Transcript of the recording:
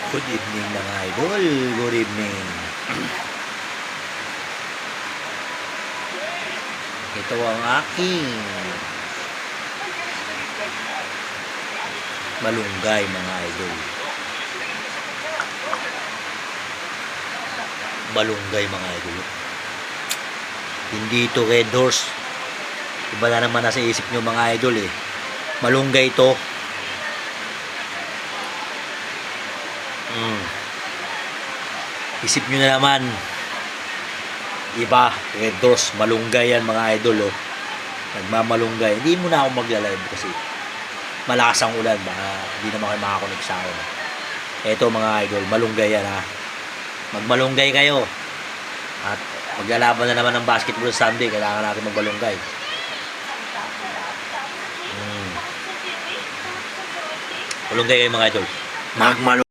Good evening mga idol. Good evening. Ito ang aking malunggay mga idol. Malunggay mga idol. Hindi ito red horse. Iba na naman nasa isip nyo mga idol eh. Malunggay ito. Isip nyo na naman. Iba, red horse, malunggay yan mga idol oh. Nagmamalunggay. Hindi mo na ako magla-live kasi malakas ang ulan. Baka hindi naman kayo makakonek sa akin. Ito mga idol, malunggay yan ha. Magmalunggay kayo. At maglalaban na naman ng basketball Sunday. Kailangan natin magmalunggay. Malunggay kayo mga idol. Magmalunggay.